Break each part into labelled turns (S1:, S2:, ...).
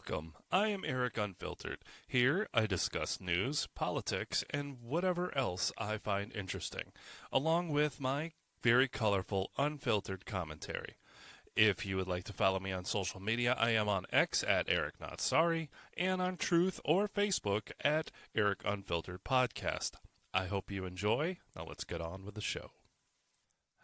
S1: Welcome. I am Eric Unfiltered. Here I discuss news, politics, and whatever else I find interesting, along with my very colorful, unfiltered commentary. If you would like to follow me on social media, I am on X at Eric Not Sorry, and on Truth or Facebook at Eric Unfiltered Podcast. I hope you enjoy. Now let's get on with the show.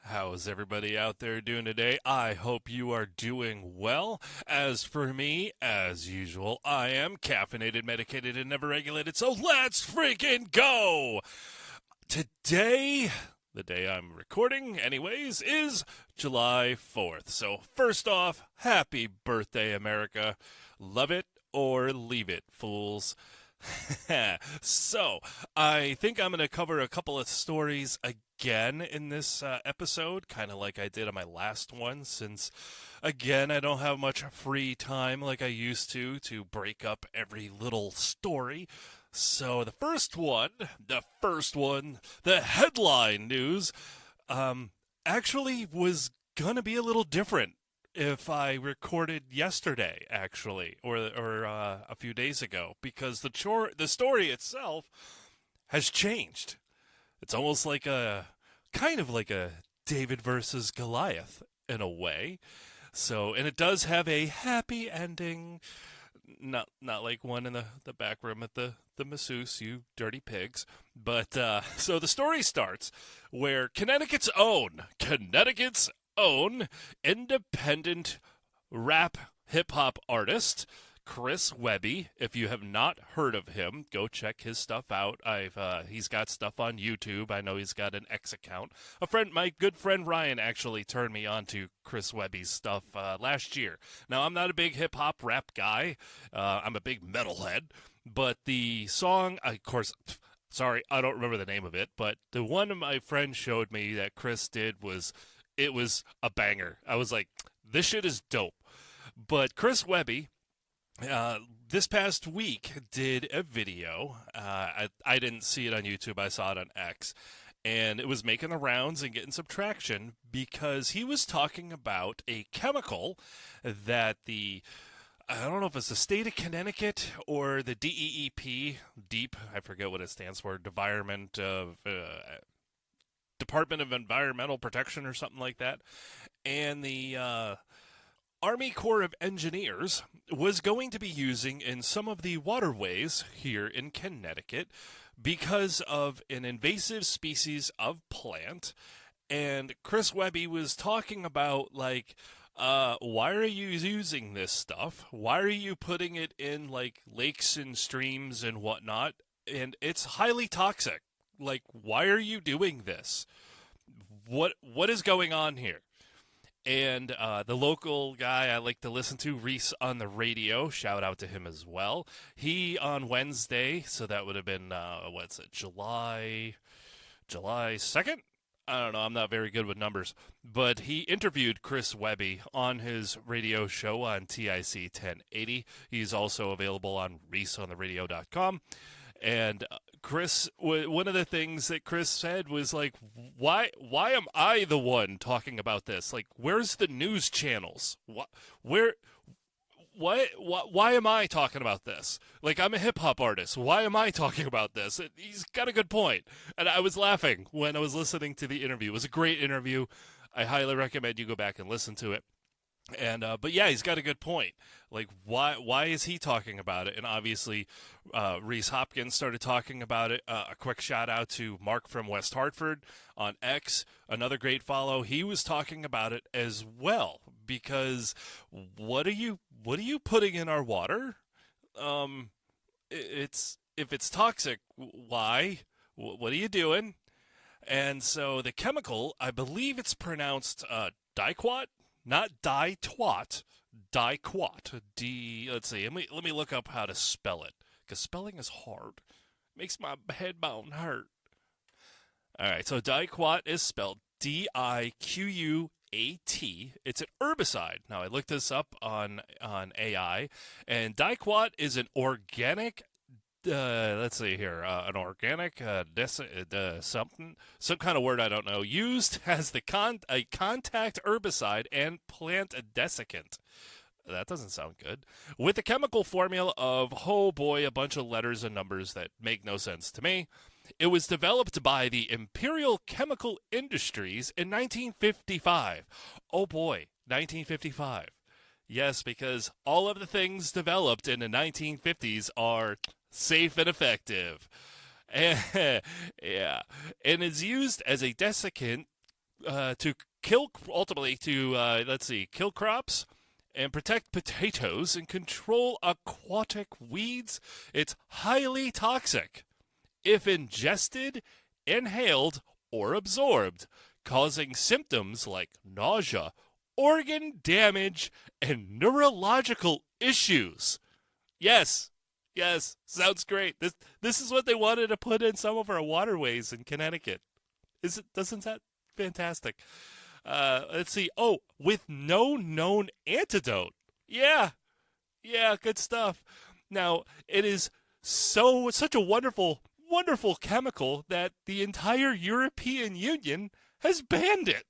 S1: How is everybody out there doing today? I hope you are doing well. As for me, as usual, I am caffeinated, medicated, and never regulated, so let's freaking go! Today, the day I'm recording anyways, is July 4th. So first off, happy birthday, America. Love it or leave it, fools. So, I think I'm going to cover a couple of stories again in this episode, kind of like I did on my last one, since, again, I don't have much free time like I used to break up every little story. So, the first one, the headline news, actually was going to be a little different if I recorded yesterday, actually, or a few days ago, because the story itself has changed. It's almost like kind of like a David versus Goliath in a way. So, and it does have a happy ending, not like one in the back room at the masseuse, you dirty pigs. But so the story starts where Connecticut's own independent rap hip-hop artist Chris Webby. If you have not heard of him, go check his stuff out. He's got stuff on YouTube. I know he's got an X account. My good friend Ryan actually turned me on to Chris Webby's stuff last year. Now, I'm not a big hip-hop rap guy. I'm a big metalhead. But the song, of course, sorry, I don't remember the name of it, but the one my friend showed me that Chris did was a banger. I was like, this shit is dope. But Chris Webby, this past week, did a video. I didn't see it on YouTube. I saw it on X. And it was making the rounds and getting some traction because he was talking about a chemical that I don't know if it's the state of Connecticut or the DEEP, I forget what it stands for, Department of Environmental Protection or something like that, and the Army Corps of Engineers was going to be using in some of the waterways here in Connecticut because of an invasive species of plant. And Chris Webby was talking about, like, why are you using this stuff? Why are you putting it in, like, lakes and streams and whatnot? And it's highly toxic. Like, why are you doing this? What is going on here? And the local guy I like to listen to, Reese on the radio, shout out to him as well. He, on Wednesday, so that would have been, July 2nd? I don't know, I'm not very good with numbers. But he interviewed Chris Webby on his radio show on TIC 1080. He's also available on reeseontheradio.com. And Chris, one of the things that Chris said was like, why am I the one talking about this? Like, where's the news channels? Why am I talking about this? Like, I'm a hip-hop artist. Why am I talking about this? He's got a good point. And I was laughing when I was listening to the interview. It was a great interview. I highly recommend you go back and listen to it. And but yeah, he's got a good point. Like, why is he talking about it? And obviously, Reese Hopkins started talking about it. A quick shout out to Mark from West Hartford on X, another great follow. He was talking about it as well because what are you putting in our water? If it's toxic, why? What are you doing? And so the chemical, I believe it's pronounced diquat. Not die-twat, diquat. Let's see, let me look up how to spell it, because spelling is hard. Makes my head bone hurt. All right, so diquat is spelled Diquat. It's an herbicide. Now, I looked this up on AI, and diquat is an organic let's see here, an organic something, some kind of word I don't know, used as a contact herbicide and plant desiccant. That doesn't sound good. With a chemical formula of, oh boy, a bunch of letters and numbers that make no sense to me. It was developed by the Imperial Chemical Industries in 1955. Oh boy, 1955. Yes, because all of the things developed in the 1950s are safe and effective. Yeah, and is used as a desiccant to kill, ultimately to kill crops and protect potatoes and control aquatic weeds. It's highly toxic if ingested, inhaled, or absorbed, causing symptoms like nausea, organ damage, and neurological issues. Yes, yes, sounds great. This is what they wanted to put in some of our waterways in Connecticut. Doesn't that fantastic? Let's see. Oh, with no known antidote. Yeah, yeah, good stuff. Now, it is such a wonderful chemical that the entire European Union has banned it.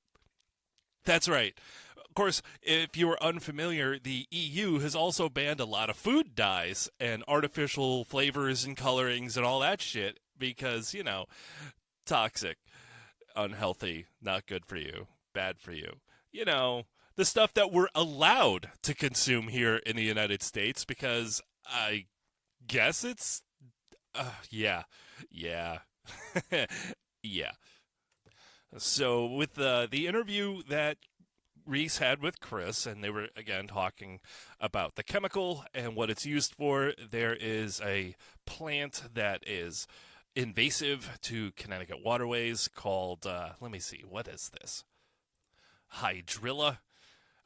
S1: That's right. Of course, if you are unfamiliar, the EU has also banned a lot of food dyes and artificial flavors and colorings and all that shit because, toxic, unhealthy, not good for you, bad for you. The stuff that we're allowed to consume here in the United States because I guess it's, yeah. Yeah. So with the interview that Reese had with Chris, and they were, again, talking about the chemical and what it's used for, there is a plant that is invasive to Connecticut waterways called, let me see, what is this? Hydrilla.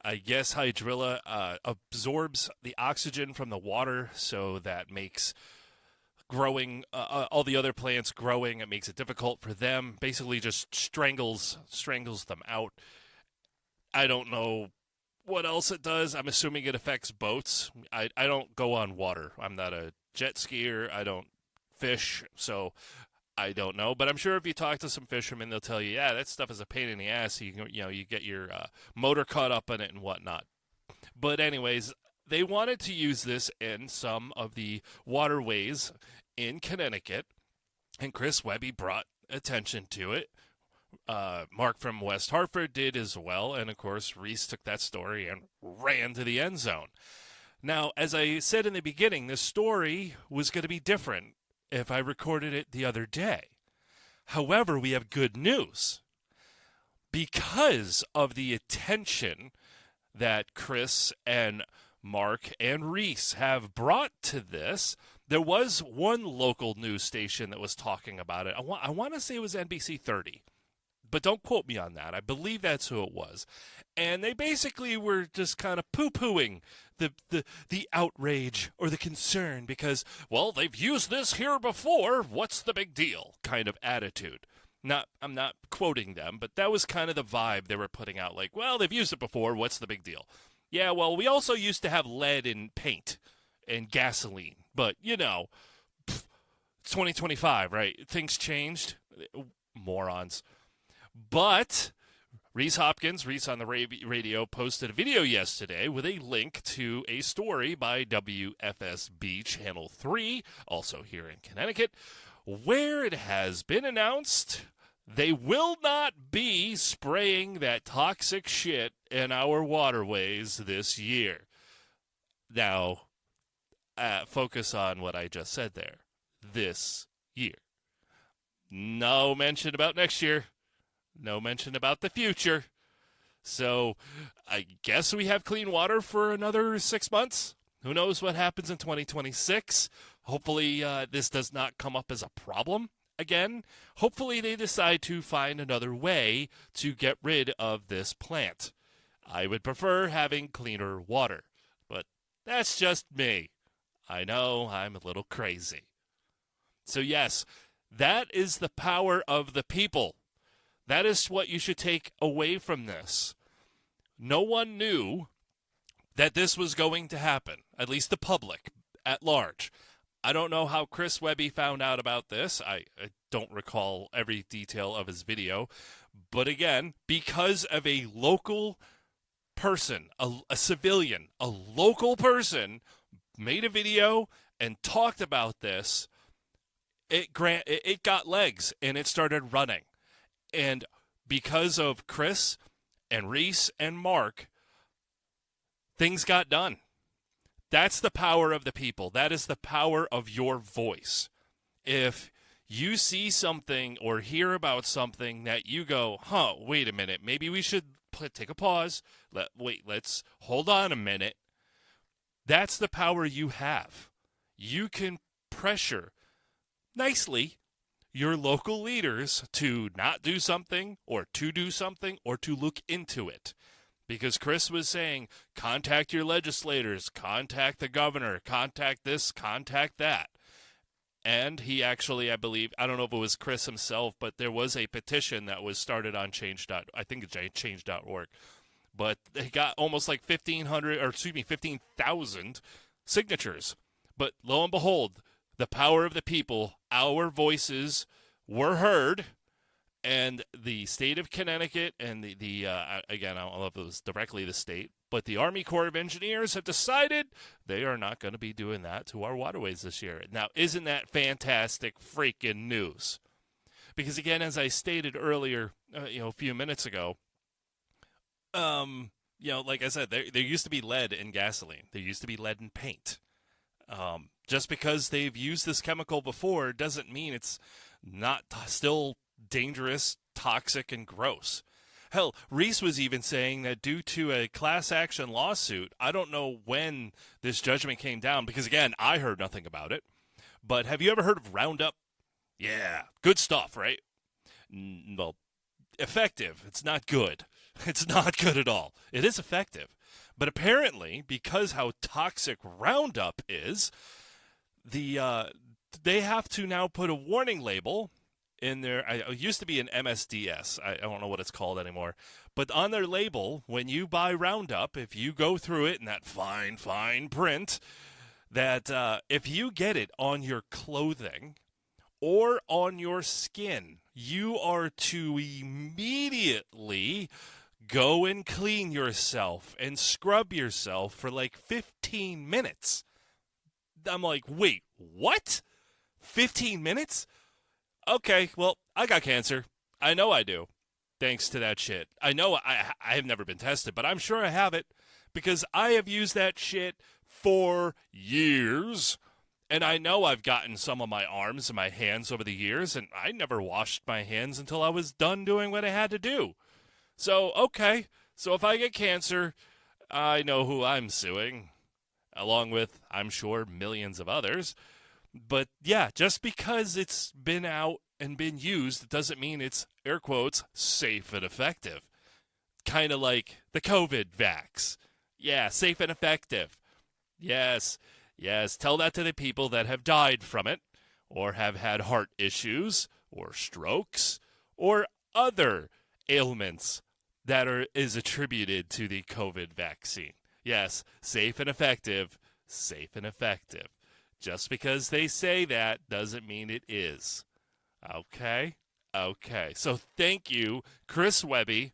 S1: I guess hydrilla absorbs the oxygen from the water, so that makes growing, all the other plants growing, it makes it difficult for them. Basically just strangles them out. I don't know what else it does. I'm assuming it affects boats. I don't go on water. I'm not a jet skier. I don't fish, so I don't know. But I'm sure if you talk to some fishermen, they'll tell you, yeah, that stuff is a pain in the ass. You get your motor caught up in it and whatnot. But anyways, they wanted to use this in some of the waterways in Connecticut, and Chris Webby brought attention to it. Mark from West Hartford did as well, and of course Reese took that story and ran to the end zone. Now, as I said in the beginning, this story was going to be different if I recorded it the other day. However, we have good news. Because of the attention that Chris and Mark and Reese have brought to this, there was one local news station that was talking about it. I want to say it was NBC 30. But don't quote me on that. I believe that's who it was. And they basically were just kind of poo-pooing the outrage or the concern because, well, they've used this here before. What's the big deal? Kind of attitude. I'm not quoting them, but that was kind of the vibe they were putting out. Like, well, they've used it before. What's the big deal? Yeah, well, we also used to have lead in paint and gasoline. But, it's 2025, right? Things changed. Morons. But Reese on the radio posted a video yesterday with a link to a story by WFSB Channel 3, also here in Connecticut, where it has been announced they will not be spraying that toxic shit in our waterways this year. Now, focus on what I just said there. This year. No mention about next year. No mention about the future. So I guess we have clean water for another 6 months. Who knows what happens in 2026? Hopefully this does not come up as a problem again. Hopefully they decide to find another way to get rid of this plant. I would prefer having cleaner water, but that's just me. I know I'm a little crazy. So yes, that is the power of the people. That is what you should take away from this. No one knew that this was going to happen, at least the public at large. I don't know how Chris Webby found out about this. I don't recall every detail of his video. But again, because of a local person, a civilian, a local person, made a video and talked about this, it got legs and it started running. And because of Chris and Reese and Mark, things got done. That's the power of the people. That is the power of your voice. If you see something or hear about something that you go, wait a minute, maybe we should take a pause. Let's hold on a minute. That's the power you have. You can pressure nicely your local leaders to not do something or to do something or to look into it. Because Chris was saying, contact your legislators, contact the governor, contact this, contact that. And he actually, I believe, I don't know if it was Chris himself, but there was a petition that was started on change.org. But they got almost like 15,000 signatures. But lo and behold, the power of the people, our voices were heard, and the state of Connecticut and again, I don't know if it was directly the state, but the Army Corps of Engineers have decided they are not going to be doing that to our waterways this year. Now, isn't that fantastic freaking news? Because again, as I stated earlier, a few minutes ago, like I said, there used to be lead in gasoline. There used to be lead in paint. Just because they've used this chemical before doesn't mean it's not still dangerous, toxic, and gross. Hell, Reese was even saying that due to a class action lawsuit, I don't know when this judgment came down, because again, I heard nothing about it. But have you ever heard of Roundup? Yeah, good stuff, right? Well, effective. It's not good. It's not good at all. It is effective. But apparently, because how toxic Roundup is, they have to now put a warning label in there. It used to be an MSDS. I don't know what it's called anymore. But on their label, when you buy Roundup, if you go through it in that fine, fine print, that if you get it on your clothing or on your skin, you are to immediately go and clean yourself and scrub yourself for like 15 minutes. I'm like, wait, what? 15 minutes? Okay, well, I got cancer. I know I do, thanks to that shit. I know I have never been tested, but I'm sure I have it because I have used that shit for years. And I know I've gotten some of my arms and my hands over the years, and I never washed my hands until I was done doing what I had to do. So, okay, so if I get cancer, I know who I'm suing, along with, I'm sure, millions of others. But yeah, just because it's been out and been used doesn't mean it's, air quotes, safe and effective. Kind of like the COVID vax. Yeah, safe and effective. Yes, tell that to the people that have died from it, or have had heart issues, or strokes, or other ailments that is attributed to the COVID vaccine. Yes, safe and effective, safe and effective. Just because they say that doesn't mean it is. Okay? So thank you, Chris Webby,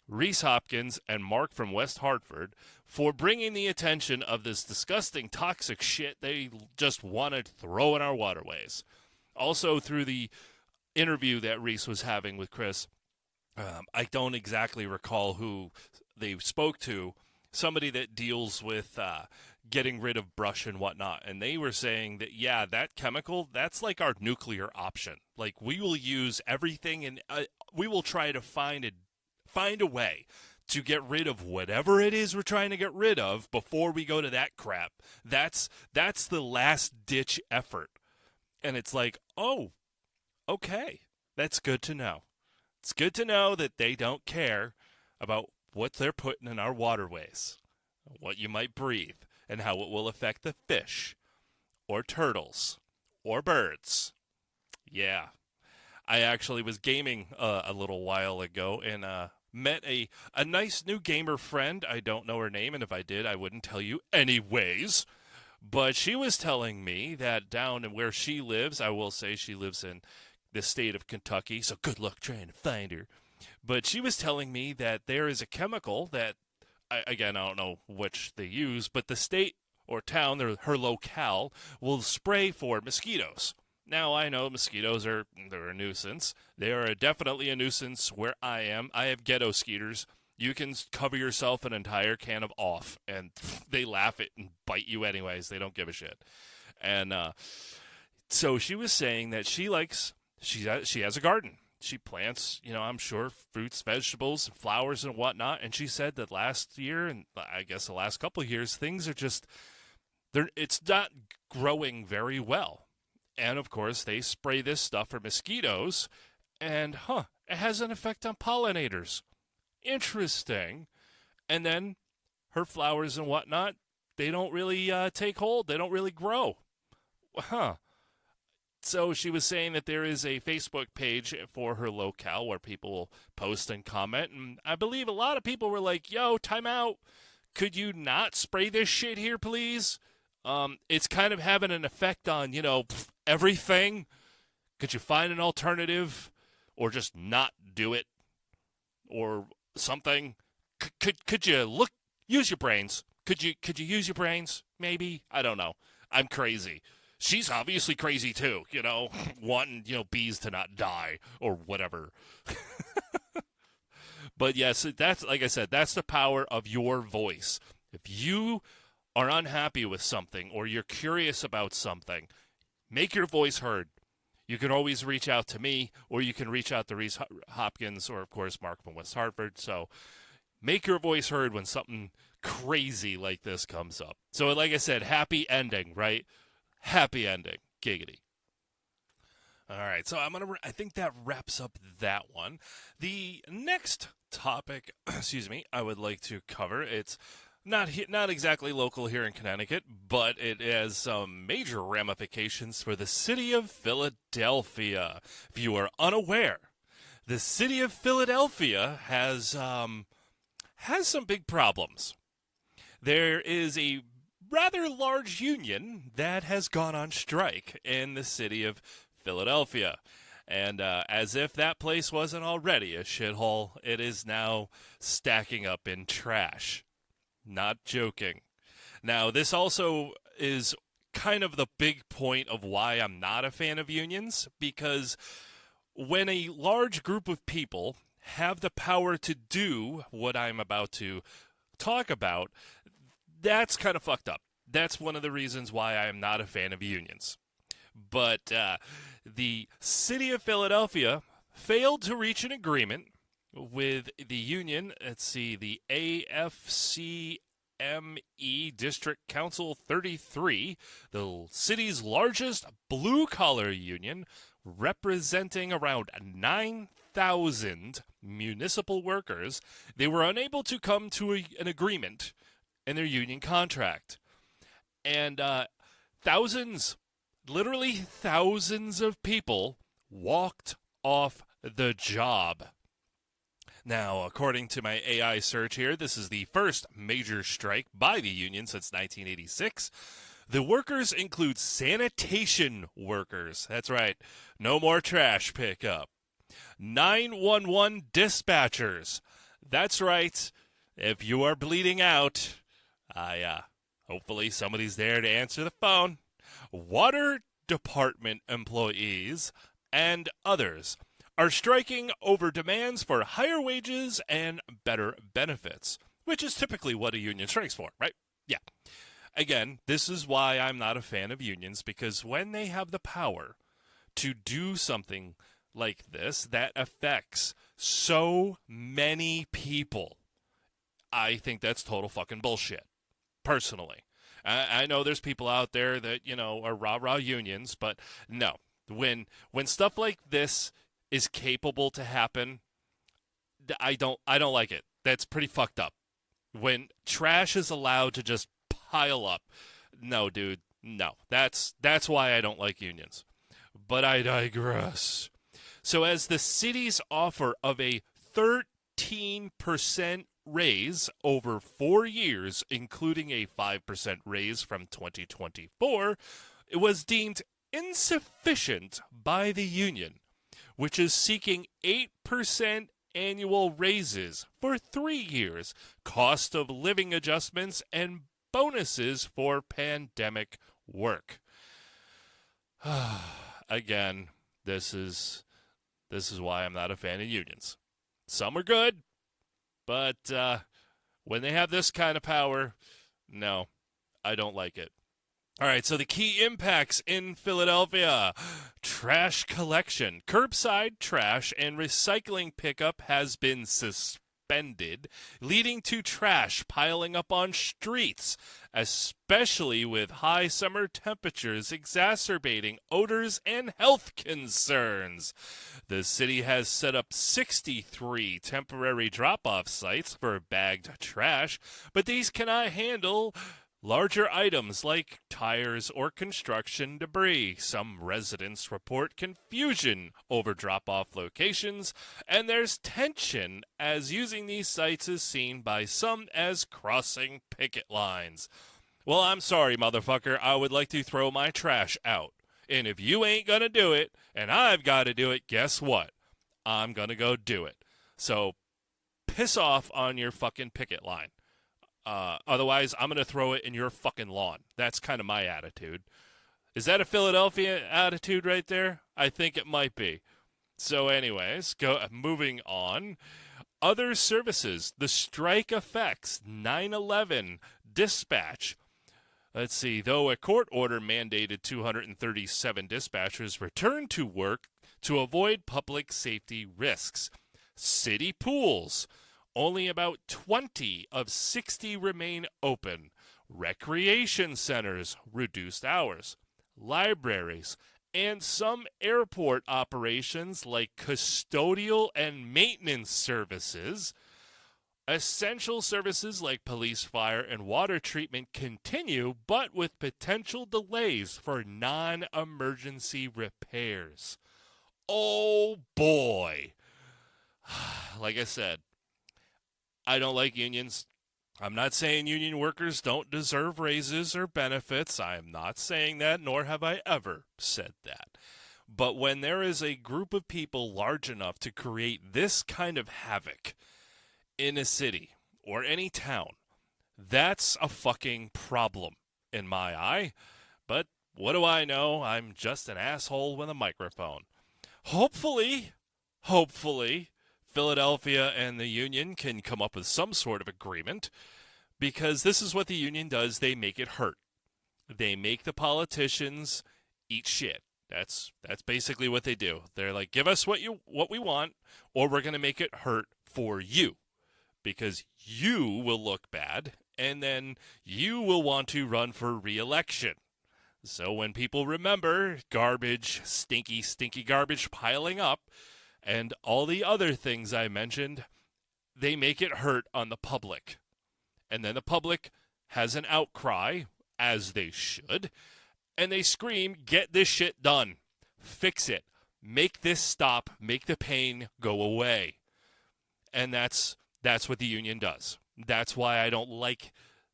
S1: Reese Hopkins, and Mark from West Hartford for bringing the attention of this disgusting, toxic shit they just want to throw in our waterways. Also, through the interview that Reese was having with Chris, I don't exactly recall who they spoke to, somebody that deals with getting rid of brush and whatnot, and they were saying that, yeah, that chemical, that's like our nuclear option. Like, we will use everything, and we will try to find a way to get rid of whatever it is we're trying to get rid of before we go to that crap. That's the last-ditch effort. And it's like, oh, okay, that's good to know. It's good to know that they don't care about what they're putting in our waterways, what you might breathe, and how it will affect the fish, or turtles, or birds. Yeah. I actually was gaming a little while ago and met a nice new gamer friend. I don't know her name, and if I did, I wouldn't tell you anyways. But she was telling me that down where she lives, I will say she lives in the state of Kentucky, so good luck trying to find her. But she was telling me that there is a chemical that again, I don't know which they use, but the state or town, or her locale, will spray for mosquitoes. Now, I know mosquitoes they're a nuisance. They are definitely a nuisance where I am. I have ghetto skeeters. You can cover yourself an entire can of off, and they laugh it and bite you anyways. They don't give a shit. And so she was saying that she has a garden. She plants, I'm sure, fruits, vegetables, flowers, and whatnot. And she said that last year, and I guess the last couple of years, things are just, it's not growing very well. And, of course, they spray this stuff for mosquitoes, and, it has an effect on pollinators. Interesting. And then her flowers and whatnot, they don't really take hold. They don't really grow. So she was saying that there is a Facebook page for her locale where people will post and comment. And I believe a lot of people were like, yo, time out. Could you not spray this shit here, please? It's kind of having an effect on, everything. Could you find an alternative or just not do it or something? Could you use your brains? Could you use your brains? Maybe. I don't know. I'm crazy. She's obviously crazy too, wanting, bees to not die or whatever. But yes, that's, like I said, that's the power of your voice. If you are unhappy with something or you're curious about something, make your voice heard. You can always reach out to me, or you can reach out to Reese Hopkins, or, of course, Mark from West Hartford. So make your voice heard when something crazy like this comes up. So, like I said, happy ending, right? Happy ending. Giggity. All right, so I think that wraps up that one. The next topic, I would like to cover, it's not exactly local here in Connecticut, but it has some major ramifications for the city of Philadelphia. If you are unaware, the city of Philadelphia has some big problems. There is a rather large union that has gone on strike in the city of Philadelphia. And as if that place wasn't already a shithole, it is now stacking up in trash. Not joking. Now, this also is kind of the big point of why I'm not a fan of unions, because when a large group of people have the power to do what I'm about to talk about, that's kind of fucked up. That's one of the reasons why I am not a fan of unions. But the city of Philadelphia failed to reach an agreement with the union, the AFCME District Council 33, the city's largest blue-collar union, representing around 9,000 municipal workers. They were unable to come to an agreement in their union contract. And literally thousands of people walked off the job. Now, according to my AI search here, this is the first major strike by the union since 1986. The workers include sanitation workers. That's right. No more trash pickup. 911 dispatchers. That's right. If you are bleeding out, hopefully somebody's there to answer the phone. Water department employees and others are striking over demands for higher wages and better benefits, which is typically what a union strikes for, right? Yeah. Again, this is why I'm not a fan of unions, because when they have the power to do something like this that affects so many people, I think that's total fucking bullshit, personally. I know there's people out there that, are rah-rah unions, but no. When stuff like this is capable to happen, I don't like it. That's pretty fucked up. When trash is allowed to just pile up, no, dude, no. That's why I don't like unions. But I digress. So as the city's offer of a 13% raise over 4 years, including a 5% raise from 2024, it was deemed insufficient by the union, which is seeking 8% annual raises for 3 years, cost of living adjustments, and bonuses for pandemic work. Again, this is why I'm not a fan of unions. Some are good, but when they have this kind of power, no, I don't like it. All right, so the key impacts in Philadelphia. Trash collection. Curbside trash and recycling pickup has been suspended, leading to trash piling up on streets, especially with high summer temperatures exacerbating odors and health concerns. The city has set up 63 temporary drop-off sites for bagged trash, but these cannot handle larger items like tires or construction debris. Some residents report confusion over drop-off locations, and there's tension as using these sites is seen by some as crossing picket lines. Well, I'm sorry, motherfucker. I would like to throw my trash out. And if you ain't gonna do it, and I've got to do it, guess what? I'm gonna go do it. So piss off on your fucking picket line. Otherwise, I'm going to throw it in your fucking lawn. That's kind of my attitude. Is that a Philadelphia attitude right there? I think it might be. So anyways, moving on. Other services. The strike affects 9/11 dispatch. Let's see. Though a court order mandated 237 dispatchers return to work to avoid public safety risks. City pools. Only about 20 of 60 remain open. Recreation centers, reduced hours. Libraries, and some airport operations like custodial and maintenance services. Essential services like police, fire, and water treatment continue, but with potential delays for non-emergency repairs. Oh boy. Like I said, I don't like unions. I'm not saying union workers don't deserve raises or benefits. I am not saying that, nor have I ever said that. But when there is a group of people large enough to create this kind of havoc in a city or any town, that's a fucking problem in my eye. But what do I know? I'm just an asshole with a microphone. Hopefully, Philadelphia and the union can come up with some sort of agreement, because this is what the union does. They make it hurt. They make the politicians eat shit. That's basically what they do. They're like, give us what we want, or we're going to make it hurt for you, because you will look bad, and then you will want to run for re-election. So when people remember garbage, stinky garbage piling up, and all the other things I mentioned, they make it hurt on the public. And then the public has an outcry, as they should, and they scream, get this shit done. Fix it. Make this stop. Make the pain go away. And that's what the union does. That's why I don't like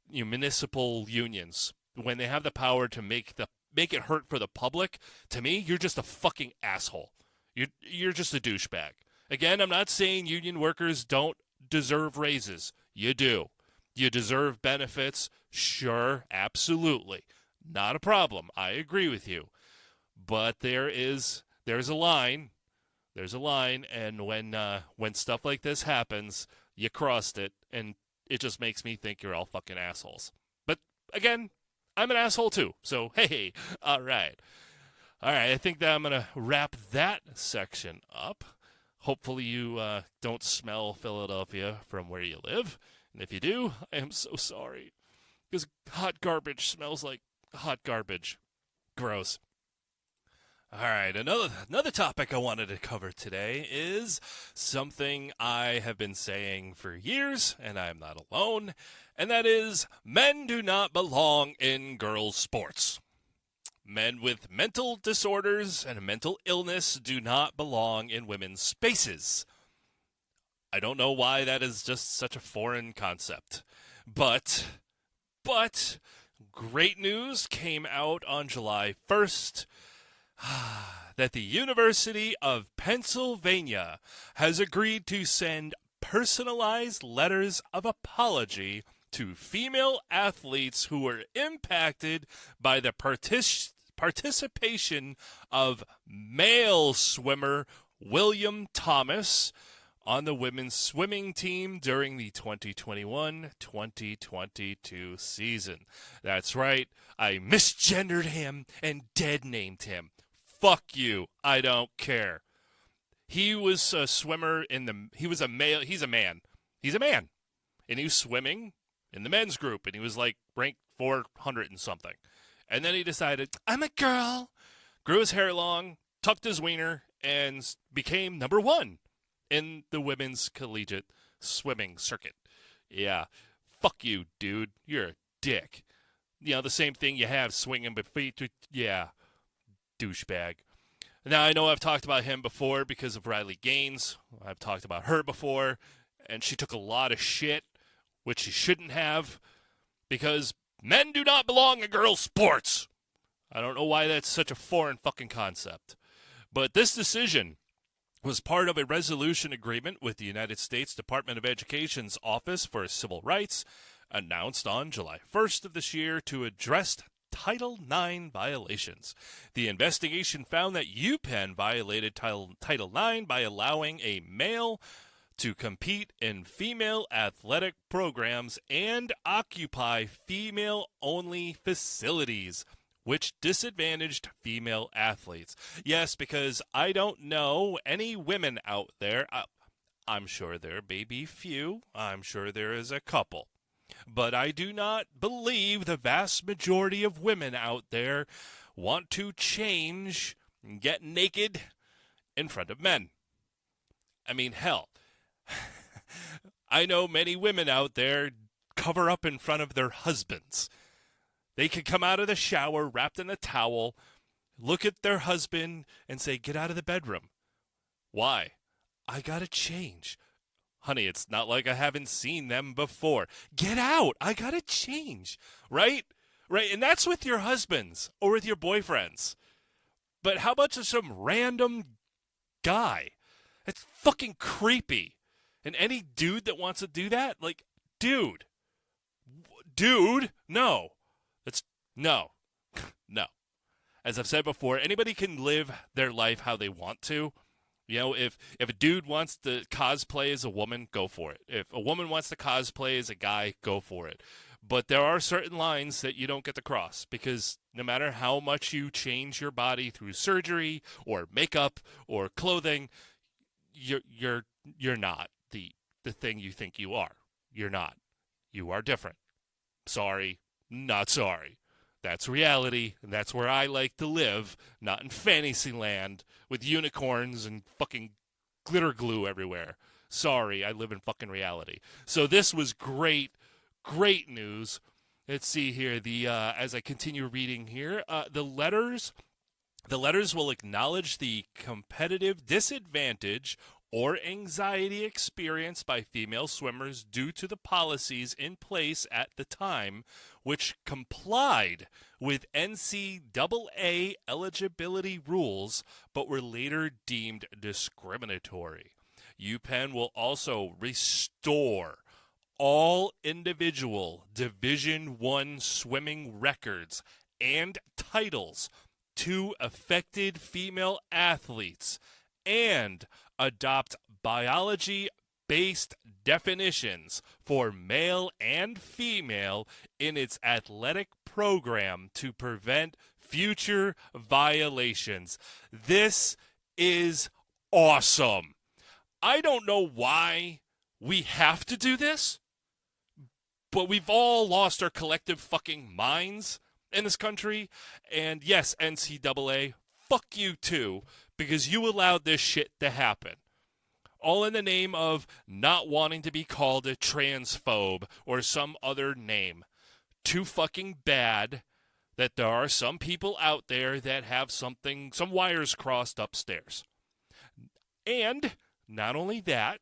S1: municipal unions. When they have the power to make it hurt for the public, to me, you're just a fucking asshole. You're just a douchebag. Again, I'm not saying union workers don't deserve raises. You do. You deserve benefits. Sure, absolutely. Not a problem. I agree with you. But there's a line. There's a line, and when stuff like this happens, you crossed it, and it just makes me think you're all fucking assholes. But again, I'm an asshole too. So hey, all right. All right, I think that I'm going to wrap that section up. Hopefully you don't smell Philadelphia from where you live. And if you do, I am so sorry. Because hot garbage smells like hot garbage. Gross. All right, another topic I wanted to cover today is something I have been saying for years, and I am not alone, and that is men do not belong in girls' sports. Men with mental disorders and mental illness do not belong in women's spaces. I don't know why that is just such a foreign concept. But great news came out on July 1st. that the University of Pennsylvania has agreed to send personalized letters of apology to female athletes who were impacted by the participation of male swimmer William Thomas on the women's swimming team during the 2021-2022 season. That's right, I misgendered him and dead named him. Fuck you, I don't care. He was a swimmer he was a male, he's a man. And he was swimming in the men's group, and he was like ranked 400 and something. And then he decided, I'm a girl, grew his hair long, tucked his wiener, and became number one in the women's collegiate swimming circuit. Yeah, fuck you, dude. You're a dick. You know, the same thing you have swinging but feet. Yeah, douchebag. Now, I know I've talked about him before because of Riley Gaines. I've talked about her before, and she took a lot of shit, which she shouldn't have, because men do not belong in girls' sports. I don't know why that's such a foreign fucking concept. But this decision was part of a resolution agreement with the United States Department of Education's Office for Civil Rights, announced on July 1st of this year to address Title IX violations. The investigation found that UPenn violated Title IX by allowing a male to compete in female athletic programs and occupy female-only facilities, which disadvantaged female athletes. Yes, because I don't know any women out there. I'm sure there may be few. I'm sure there is a couple. But I do not believe the vast majority of women out there want to change and get naked in front of men. I mean, hell, I know many women out there cover up in front of their husbands. They could come out of the shower wrapped in a towel, look at their husband, and say, get out of the bedroom. Why? I gotta change. Honey, it's not like I haven't seen them before. Get out. I gotta change. Right? Right? And that's with your husbands or with your boyfriends. But how about just some random guy? It's fucking creepy. And any dude that wants to do that, like, dude, no. No. As I've said before, anybody can live their life how they want to. You know, if a dude wants to cosplay as a woman, go for it. If a woman wants to cosplay as a guy, go for it. But there are certain lines that you don't get to cross, because no matter how much you change your body through surgery or makeup or clothing, you're not the thing you think you are. You're not. You are different. Sorry, not sorry. That's reality, and that's where I like to live, not in Fantasyland with unicorns and fucking glitter glue everywhere. Sorry, I live in fucking reality. So this was great news. Let's see here. As I continue reading here, the letters will acknowledge the competitive disadvantage or anxiety experienced by female swimmers due to the policies in place at the time, which complied with NCAA eligibility rules but were later deemed discriminatory. UPenn will also restore all individual Division I swimming records and titles to affected female athletes and adopt biology-based definitions for male and female in its athletic program to prevent future violations. This is awesome. I don't know why we have to do this, but we've all lost our collective fucking minds in this country. And yes, NCAA, fuck you too, because you allowed this shit to happen. All in the name of not wanting to be called a transphobe or some other name. Too fucking bad that there are some people out there that have some wires crossed upstairs. And not only that,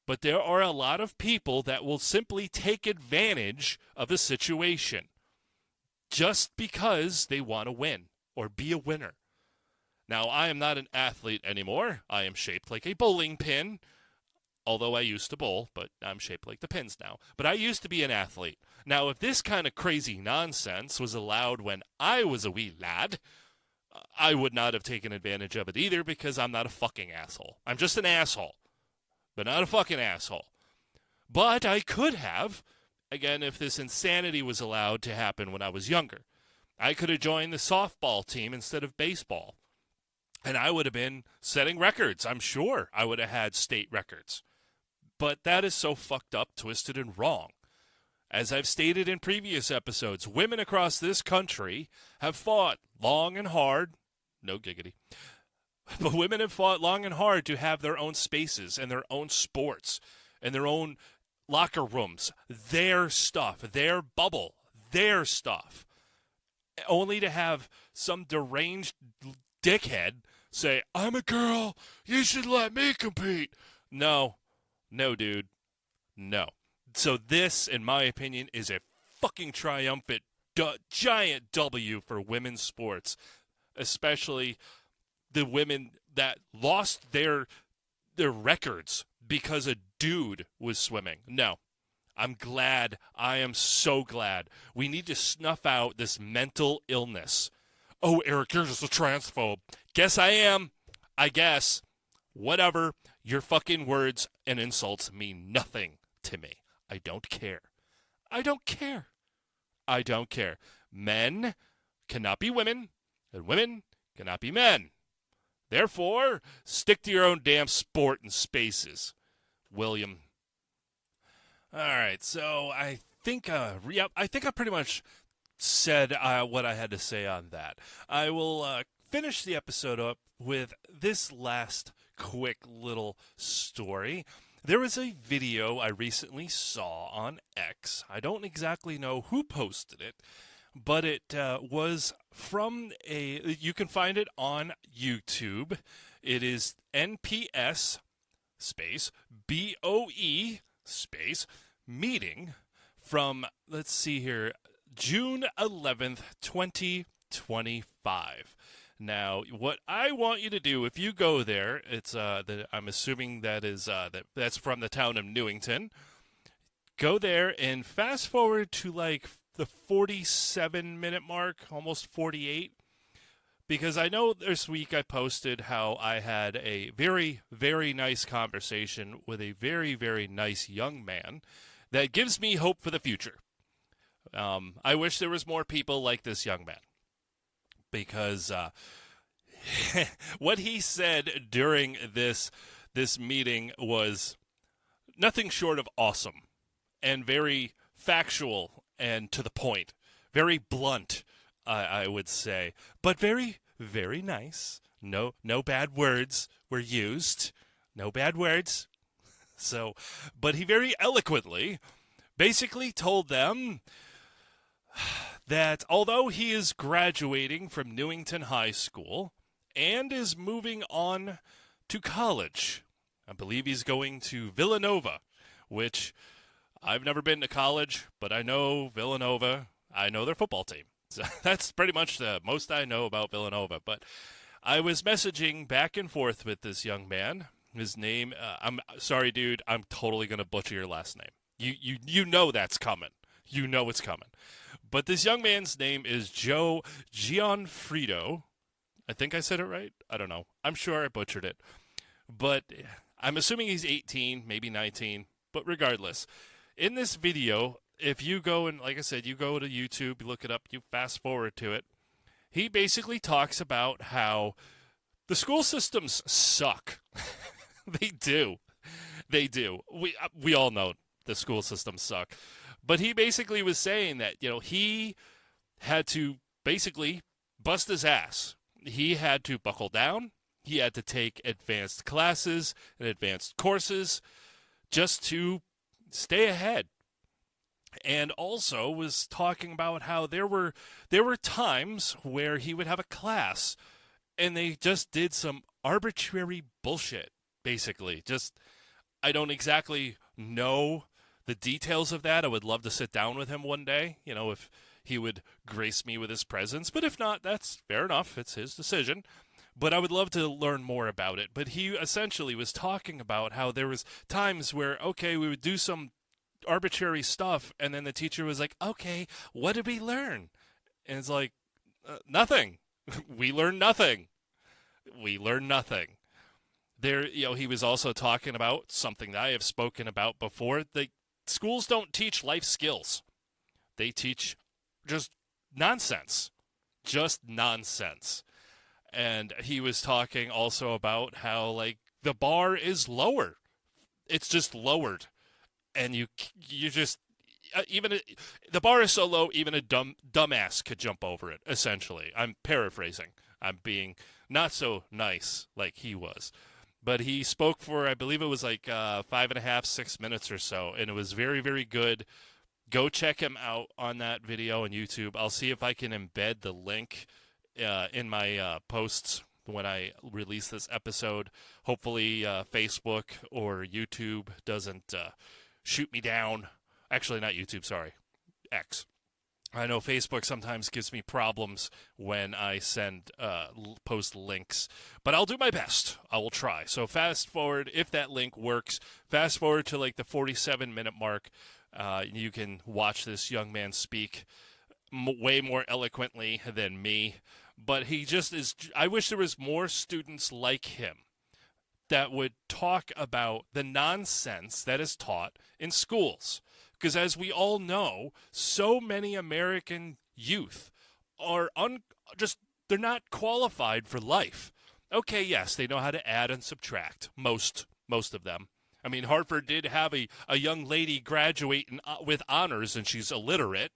S1: but there are a lot of people that will simply take advantage of the situation just because they want to win or be a winner. Now, I am not an athlete anymore. I am shaped like a bowling pin, although I used to bowl, but I'm shaped like the pins now. But I used to be an athlete. Now, if this kind of crazy nonsense was allowed when I was a wee lad, I would not have taken advantage of it either because I'm not a fucking asshole. I'm just an asshole, but not a fucking asshole. But I could have, again, if this insanity was allowed to happen when I was younger. I could have joined the softball team instead of baseball. And I would have been setting records. I'm sure I would have had state records. But that is so fucked up, twisted, and wrong. As I've stated in previous episodes, women across this country have fought long and hard. No giggity. But women have fought long and hard to have their own spaces and their own sports and their own locker rooms, their stuff, their bubble, their stuff. Only to have some deranged dickhead say, I'm a girl, you should let me compete. No, dude, no. So this, in my opinion, is a fucking triumphant, giant W for women's sports, especially the women that lost their records because a dude was swimming. No. I'm glad. I am so glad. We need to snuff out this mental illness. Oh, Eric, you're just a transphobe. Guess I am. I guess. Whatever. Your fucking words and insults mean nothing to me. I don't care. I don't care. I don't care. Men cannot be women, and women cannot be men. Therefore, stick to your own damn sport and spaces, William. All right, so I think I pretty much said what I had to say on that. I will finish the episode up with this last quick little story. There was a video I recently saw on X. I don't exactly know who posted it, but it was from you can find it on YouTube. It is NPS space BOE space meeting from, let's see here, June 11th, 2025. Now, what I want you to do, if you go there, it's I'm assuming that's from the town of Newington. Go there and fast forward to like the 47-minute mark, almost 48. Because I know this week I posted how I had a very, very nice conversation with a very, very nice young man that gives me hope for the future. I wish there was more people like this young man. Because what he said during this meeting was nothing short of awesome and very factual and to the point. Very blunt. I would say, but very, very nice. No bad words were used. No bad words. So, but he very eloquently basically told them that although he is graduating from Newington High School and is moving on to college, I believe he's going to Villanova, which I've never been to college, but I know Villanova. I know their football team. So that's pretty much the most I know about Villanova. But I was messaging back and forth with this young man. His name, I'm sorry, dude, I'm totally going to butcher your last name. You know that's coming. You know it's coming. But this young man's name is Joe Gianfrido. I think I said it right. I don't know. I'm sure I butchered it. But I'm assuming he's 18, maybe 19. But regardless, in this video, if you go and, like I said, you go to YouTube, you look it up, you fast forward to it, he basically talks about how the school systems suck. They do. They do. We all know the school systems suck. But he basically was saying that, he had to basically bust his ass. He had to buckle down. He had to take advanced classes and advanced courses just to stay ahead. And also was talking about how there were times where he would have a class and they just did some arbitrary bullshit, basically. Just, I don't exactly know the details of that. I would love to sit down with him one day, if he would grace me with his presence. But if not, that's fair enough. It's his decision. but I would love to learn more about it. But he essentially was talking about how there was times where, okay, we would do some arbitrary stuff, and then the teacher was like, okay, what did we learn? And it's like, nothing. We learned nothing. We learned nothing. There, he was also talking about something that I have spoken about before. The schools don't teach life skills. They teach just nonsense. Just nonsense. And he was talking also about how, like, the bar is lower. It's just lowered. And you just, the bar is so low, even a dumbass could jump over it, essentially. I'm paraphrasing. I'm being not so nice like he was. But he spoke for, I believe it was like 5.5, 6 minutes or so, and it was very, very good. Go check him out on that video on YouTube. I'll see if I can embed the link in my posts when I release this episode. Hopefully Facebook or YouTube doesn't shoot me down. Actually, not YouTube, sorry. X. I know Facebook sometimes gives me problems when I send post links, but I'll do my best. I will try. So fast forward, if that link works, fast forward to like the 47-minute mark. You can watch this young man speak way more eloquently than me, but he just is. I wish there was more students like him that would talk about the nonsense that is taught in schools. Because as we all know, so many American youth are they're not qualified for life. Okay, yes, they know how to add and subtract, most of them. I mean, Hartford did have a young lady graduate with honors, and she's illiterate.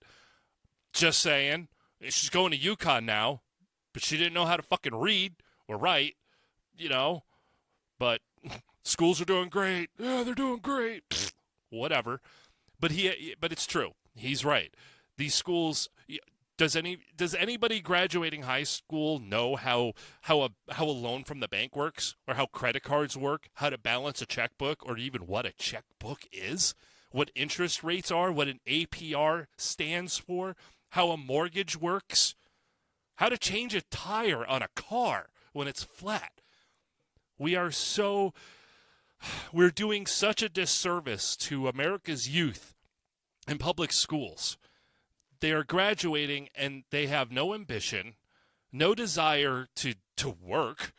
S1: Just saying. She's going to UConn now, but she didn't know how to fucking read or write, But schools are doing great. Yeah, they're doing great. Whatever. But it's true. He's right. These schools. Does anybody graduating high school know how a loan from the bank works, or how credit cards work, how to balance a checkbook, or even what a checkbook is, what interest rates are, what an APR stands for, how a mortgage works, how to change a tire on a car when it's flat? We're doing such a disservice to America's youth in public schools. They are graduating and they have no ambition, no desire to work,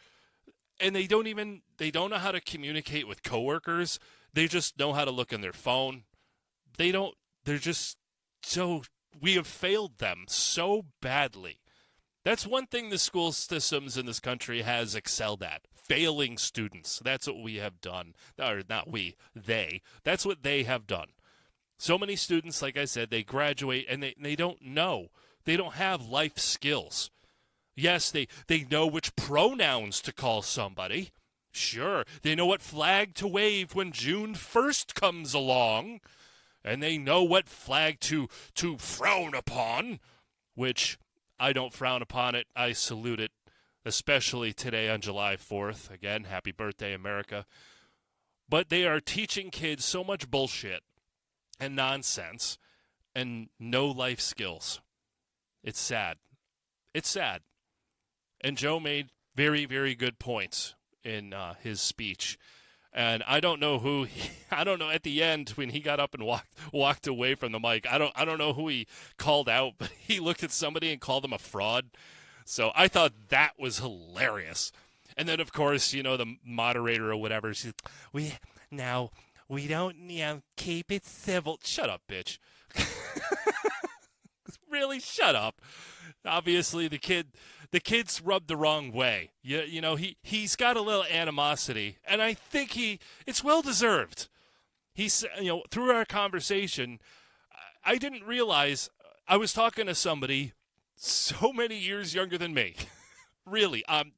S1: and they don't know how to communicate with coworkers. They just know how to look on their phone. We have failed them so badly. That's one thing the school systems in this country has excelled at. Failing students. That's what we have done. Or not we, they. That's what they have done. So many students, like I said, they graduate and they don't know. They don't have life skills. Yes, they know which pronouns to call somebody. Sure, they know what flag to wave when June 1st comes along. And they know what flag to frown upon, which I don't frown upon it. I salute it, especially today on July 4th. Again, happy birthday, America. But they are teaching kids so much bullshit and nonsense and no life skills. It's sad. It's sad. And Joe made very, very good points in his speech. And I don't know at the end when he got up and walked away from the mic, I don't know who he called out, but he looked at somebody and called them a fraud. So I thought that was hilarious. And then, of course, the moderator or whatever, we don't, keep it civil. Shut up, bitch. Really, shut up. Obviously, the kid's rubbed the wrong way. He's got a little animosity, and I think it's well deserved. He's, through our conversation, I didn't realize I was talking to somebody so many years younger than me. Really, I'm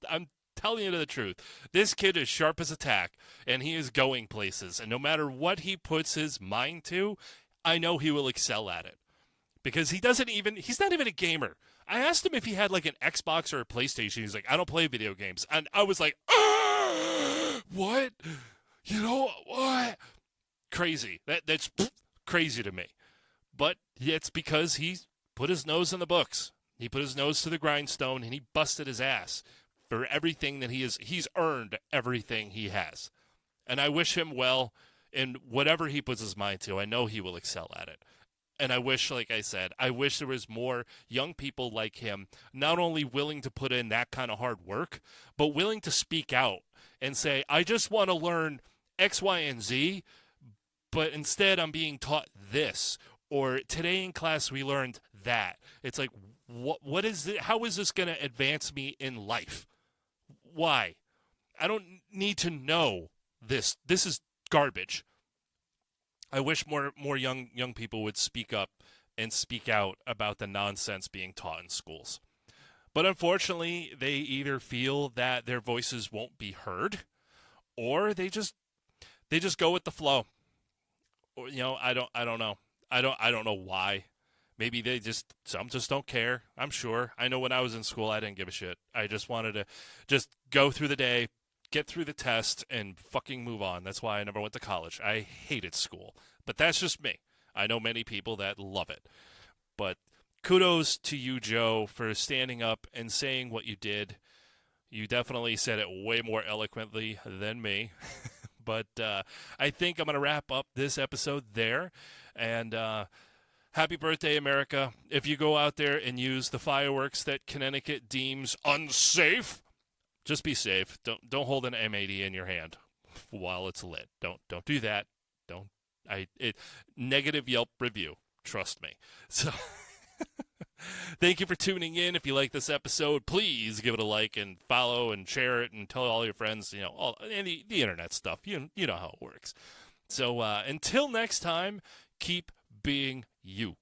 S1: telling you the truth. This kid is sharp as a tack, and he is going places. And no matter what he puts his mind to, I know he will excel at it. Because he's not even a gamer. I asked him if he had like an Xbox or a PlayStation. He's like, I don't play video games. And I was like, what? What? Crazy. That's crazy to me. But it's because he put his nose in the books. He put his nose to the grindstone and he busted his ass. for everything that he's earned everything he has. And I wish him well in whatever he puts his mind to. I know he will excel at it. And I wish, like I said, I wish there was more young people like him, not only willing to put in that kind of hard work, but willing to speak out and say, I just want to learn X, Y, and Z, but instead I'm being taught this. Or today in class we learned that. It's like, what is it? How is this going to advance me in life? Why? I don't need to know this. This is garbage. I wish more young people would speak up and speak out about the nonsense being taught in schools. But unfortunately, they either feel that their voices won't be heard, or they just go with the flow. Or, I don't know. I don't know why. Maybe some just don't care. I'm sure. I know when I was in school, I didn't give a shit. I just wanted to just go through the day, get through the test, and fucking move on. That's why I never went to college. I hated school. But that's just me. I know many people that love it. But kudos to you, Joe, for standing up and saying what you did. You definitely said it way more eloquently than me. But I think I'm going to wrap up this episode there. And happy birthday, America. If you go out there and use the fireworks that Connecticut deems unsafe, just be safe. Don't hold an M80 in your hand while it's lit. Don't do that. Negative Yelp review. Trust me. So thank you for tuning in. If you like this episode, please give it a like and follow and share it and tell all your friends, the internet stuff. You know how it works. So until next time, keep being you.